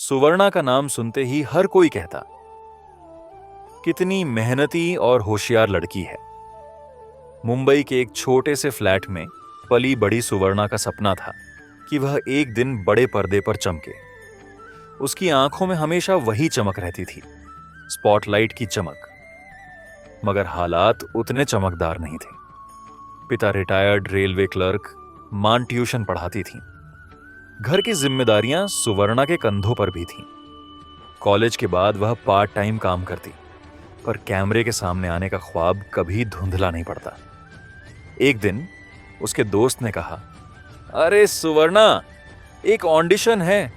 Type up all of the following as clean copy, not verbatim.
सुवर्णा का नाम सुनते ही हर कोई कहता, कितनी मेहनती और होशियार लड़की है। मुंबई के एक छोटे से फ्लैट में पली बड़ी सुवर्णा का सपना था कि वह एक दिन बड़े पर्दे पर चमके। उसकी आंखों में हमेशा वही चमक रहती थी, स्पॉटलाइट की चमक। मगर हालात उतने चमकदार नहीं थे। पिता रिटायर्ड रेलवे क्लर्क, मां ट्यूशन पढ़ाती थी। घर की जिम्मेदारियां सुवर्णा के कंधों पर भी थीं। कॉलेज के बाद वह पार्ट टाइम काम करती, पर कैमरे के सामने आने का ख्वाब कभी धुंधला नहीं पड़ता। एक दिन उसके दोस्त ने कहा, अरे सुवर्णा, एक ऑडिशन है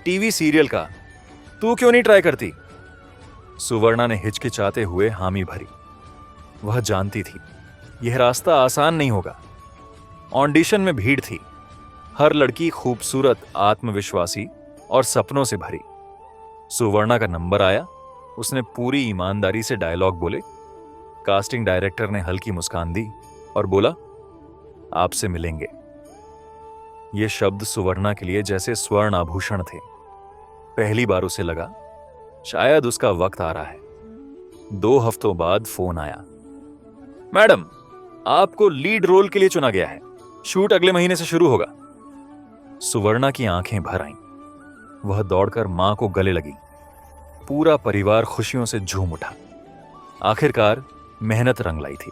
टीवी सीरियल का, तू क्यों नहीं ट्राई करती? सुवर्णा ने हिचकिचाते हुए हामी भरी। वह जानती थी यह रास्ता आसान नहीं होगा। ऑडिशन में भीड़ थी, हर लड़की खूबसूरत, आत्मविश्वासी और सपनों से भरी। सुवर्णा का नंबर आया। उसने पूरी ईमानदारी से डायलॉग बोले। कास्टिंग डायरेक्टर ने हल्की मुस्कान दी और बोला, आपसे मिलेंगे। ये शब्द सुवर्णा के लिए जैसे स्वर्ण आभूषण थे। पहली बार उसे लगा शायद उसका वक्त आ रहा है। 2 हफ्तों बाद फोन आया, मैडम, आपको लीड रोल के लिए चुना गया है, शूट अगले महीने से शुरू होगा। सुवर्णा की आंखें भर आईं। वह दौड़कर मां को गले लगी। पूरा परिवार खुशियों से झूम उठा। आखिरकार मेहनत रंग लाई थी।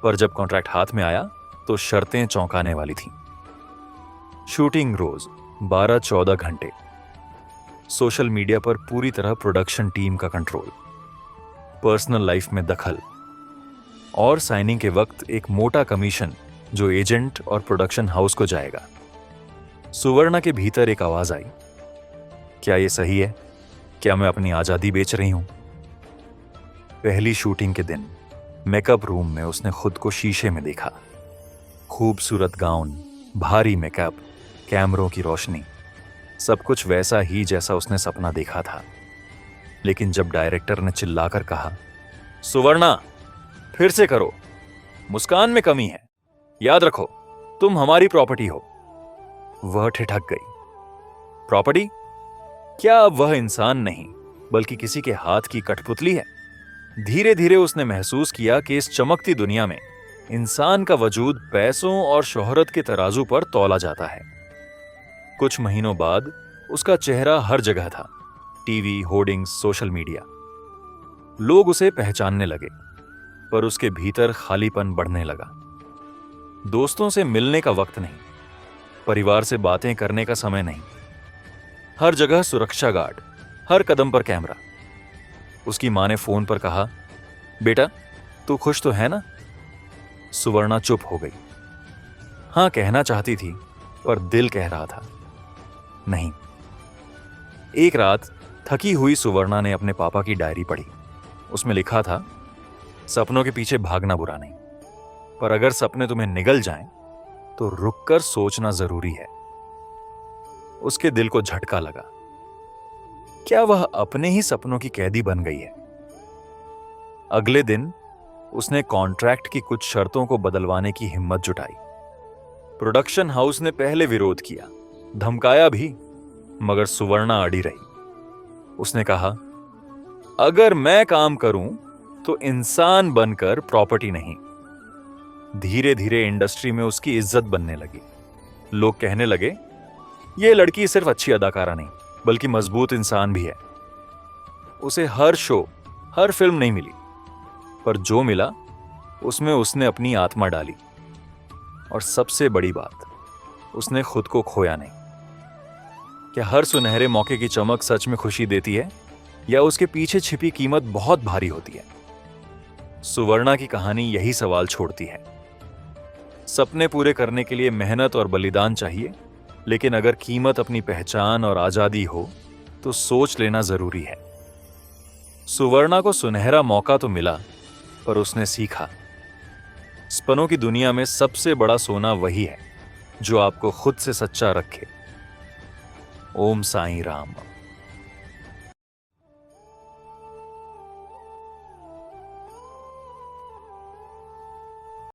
पर जब कॉन्ट्रैक्ट हाथ में आया तो शर्तें चौंकाने वाली थीं। शूटिंग रोज 12-14 घंटे, सोशल मीडिया पर पूरी तरह प्रोडक्शन टीम का कंट्रोल, पर्सनल लाइफ में दखल और साइनिंग के वक्त एक मोटा कमीशन जो एजेंट और प्रोडक्शन हाउस को जाएगा। सुवर्णा के भीतर एक आवाज आई, क्या यह सही है? क्या मैं अपनी आजादी बेच रही हूं? पहली शूटिंग के दिन मेकअप रूम में उसने खुद को शीशे में देखा। खूबसूरत गाउन, भारी मेकअप, कैमरों की रोशनी, सब कुछ वैसा ही जैसा उसने सपना देखा था। लेकिन जब डायरेक्टर ने चिल्लाकर कहा, सुवर्णा, फिर से करो, मुस्कान में कमी है, याद रखो तुम हमारी प्रॉपर्टी हो, वह ठिठक गई। प्रॉपर्टी? क्या अब वह इंसान नहीं बल्कि किसी के हाथ की कठपुतली है? धीरे धीरे उसने महसूस किया कि इस चमकती दुनिया में इंसान का वजूद पैसों और शोहरत के तराजू पर तौला जाता है। कुछ महीनों बाद उसका चेहरा हर जगह था, टीवी, होर्डिंग्स, सोशल मीडिया। लोग उसे पहचानने लगे, पर उसके भीतर खालीपन बढ़ने लगा। दोस्तों से मिलने का वक्त नहीं, परिवार से बातें करने का समय नहीं। हर जगह सुरक्षा गार्ड, हर कदम पर कैमरा। उसकी मां ने फोन पर कहा, बेटा तू खुश तो है ना? सुवर्णा चुप हो गई। हां कहना चाहती थी, पर दिल कह रहा था नहीं। एक रात थकी हुई सुवर्णा ने अपने पापा की डायरी पढ़ी। उसमें लिखा था, सपनों के पीछे भागना बुरा नहीं, पर अगर सपने तुम्हें निगल जाएं तो रुककर सोचना जरूरी है। उसके दिल को झटका लगा। क्या वह अपने ही सपनों की कैदी बन गई है? अगले दिन उसने कॉन्ट्रैक्ट की कुछ शर्तों को बदलवाने की हिम्मत जुटाई। प्रोडक्शन हाउस ने पहले विरोध किया, धमकाया भी, मगर सुवर्णा अड़ी रही। उसने कहा, अगर मैं काम करूं तो इंसान बनकर, प्रॉपर्टी नहीं। धीरे धीरे इंडस्ट्री में उसकी इज्जत बनने लगी। लोग कहने लगे, यह लड़की सिर्फ अच्छी अदाकारा नहीं बल्कि मजबूत इंसान भी है। उसे हर शो, हर फिल्म नहीं मिली, पर जो मिला उसमें उसने अपनी आत्मा डाली। और सबसे बड़ी बात, उसने खुद को खोया नहीं। क्या हर सुनहरे मौके की चमक सच में खुशी देती है, या उसके पीछे छिपी कीमत बहुत भारी होती है? सुवर्णा की कहानी यही सवाल छोड़ती है। सपने पूरे करने के लिए मेहनत और बलिदान चाहिए, लेकिन अगर कीमत अपनी पहचान और आजादी हो तो सोच लेना जरूरी है। सुवर्णा को सुनहरा मौका तो मिला, पर उसने सीखा, सपनों की दुनिया में सबसे बड़ा सोना वही है जो आपको खुद से सच्चा रखे। ओम साईं राम।